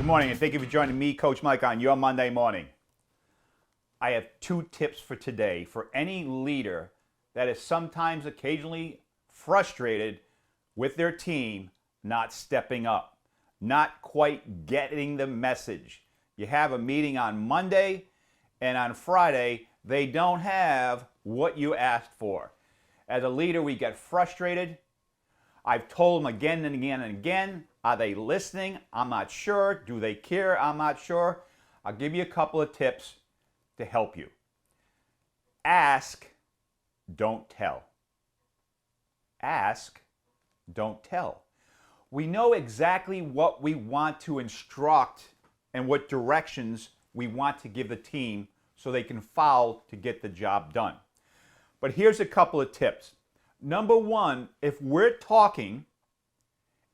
Good morning, and thank you for joining me, Coach Mike, on your Monday morning. I have 2 tips for today for any leader that is sometimes occasionally frustrated with their team not stepping up, not quite getting the message. You have a meeting on Monday, and on Friday, they don't have what you asked for. As a leader, we get frustrated. I've told them again and again and again, are they listening? I'm not sure. Do they care? I'm not sure. I'll give you a couple of tips to help you. Ask, don't tell. Ask, don't tell. We know exactly what we want to instruct and what directions we want to give the team so they can follow to get the job done. But here's a couple of tips. Number 1, if we're talking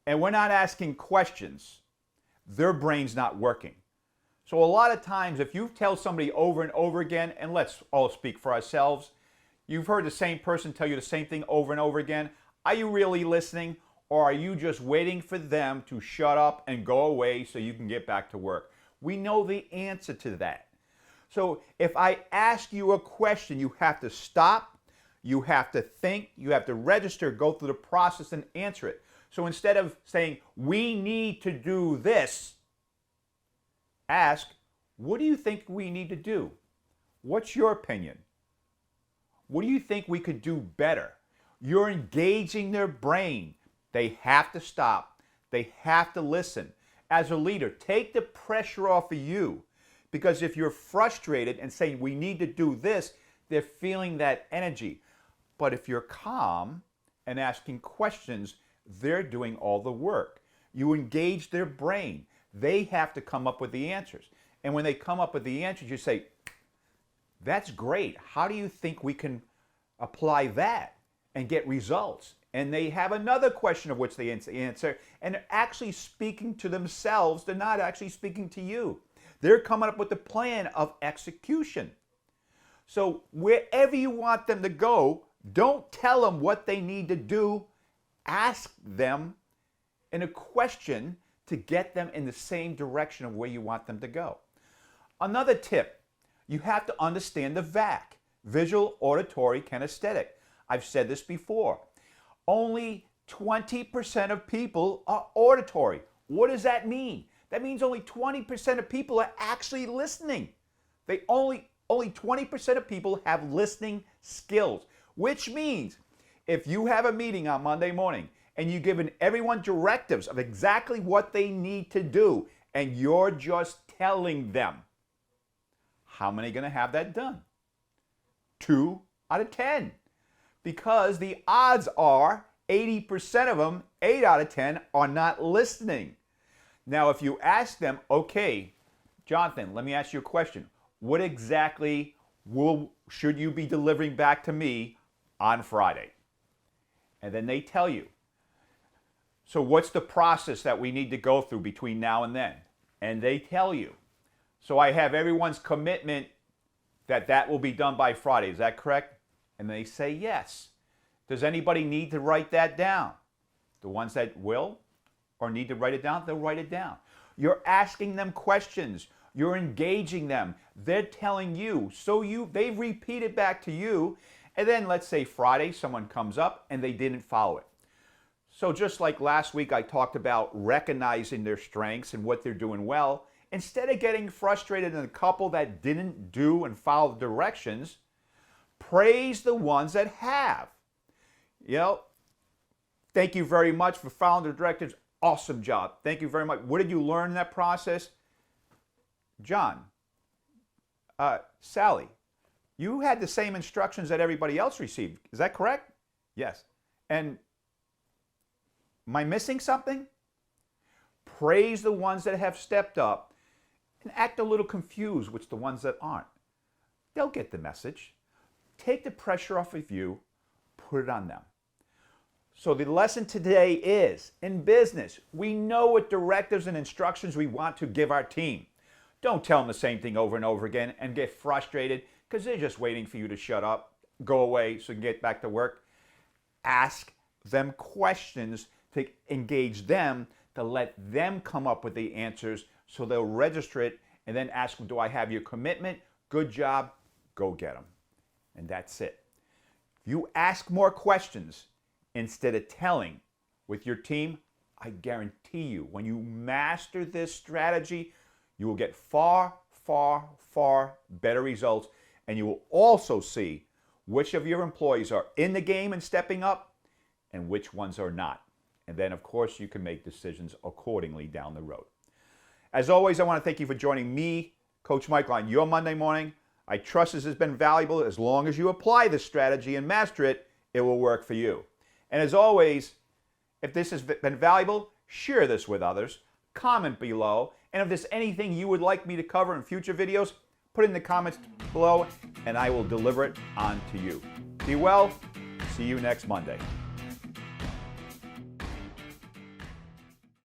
and we're not asking questions, their brain's not working. So a lot of times, if you tell somebody over and over again, and let's all speak for ourselves, you've heard the same person tell you the same thing over and over again. Are you really listening, or are you just waiting for them to shut up and go away so you can get back to work? We know the answer to that. So if I ask you a question, you have to stop, you have to think, you have to register, go through the process and answer it. So instead of saying, we need to do this, ask, what do you think we need to do? What's your opinion? What do you think we could do better? You're engaging their brain. They have to stop. They have to listen. As a leader, take the pressure off of you. Because if you're frustrated and saying, we need to do this, they're feeling that energy. But if you're calm and asking questions, they're doing all the work. You engage their brain. They have to come up with the answers. And when they come up with the answers, you say, that's great. How do you think we can apply that and get results? And they have another question of which they answer, and they're actually speaking to themselves. They're not actually speaking to you. They're coming up with the plan of execution. So wherever you want them to go, don't tell them what they need to do. Ask them in a question to get them in the same direction of where you want them to go. Another tip, you have to understand the VAC, visual, auditory, kinesthetic. I've said this before. Only 20% of people are auditory. What does that mean? That means only 20% of people are actually listening. Only 20% of people have listening skills, which means if you have a meeting on Monday morning and you've given everyone directives of exactly what they need to do, and you're just telling them, how many are going to have that done? 2 out of 10. Because the odds are 80% of them, 8 out of 10, are not listening. Now, if you ask them, okay, Jonathan, let me ask you a question. What exactly should you be delivering back to me on Friday? And then they tell you. So what's the process that we need to go through between now and then? And they tell you. So I have everyone's commitment that will be done by Friday. Is that correct? And they say yes. Does anybody need to write that down? The ones that will or need to write it down, they'll write it down. You're asking them questions. You're engaging them. They're telling you. So they've repeated back to you. And then let's say Friday, someone comes up and they didn't follow it. So just like last week, I talked about recognizing their strengths and what they're doing well. Instead of getting frustrated in a couple that didn't do and follow the directions, praise the ones that have. Thank you very much for following the directives. Awesome job. Thank you very much. What did you learn in that process? John, Sally, you had the same instructions that everybody else received. Is that correct? Yes. And am I missing something? Praise the ones that have stepped up and act a little confused with the ones that aren't. They'll get the message. Take the pressure off of you, put it on them. So the lesson today is, in business, we know what directives and instructions we want to give our team. Don't tell them the same thing over and over again and get frustrated because they're just waiting for you to shut up, go away so you can get back to work. Ask them questions to engage them, to let them come up with the answers so they'll register it and then ask them, do I have your commitment? Good job, go get them. And that's it. If you ask more questions instead of telling with your team, I guarantee you, when you master this strategy, you will get far, far, far better results, and you will also see which of your employees are in the game and stepping up and which ones are not. And then, of course, you can make decisions accordingly down the road. As always, I want to thank you for joining me, Coach Michael, on your Monday morning. I trust this has been valuable. As long as you apply this strategy and master it, it will work for you. And as always, if this has been valuable, share this with others, comment below, and if there's anything you would like me to cover in future videos, put it in the comments below, and I will deliver it on to you. Be well. See you next Monday.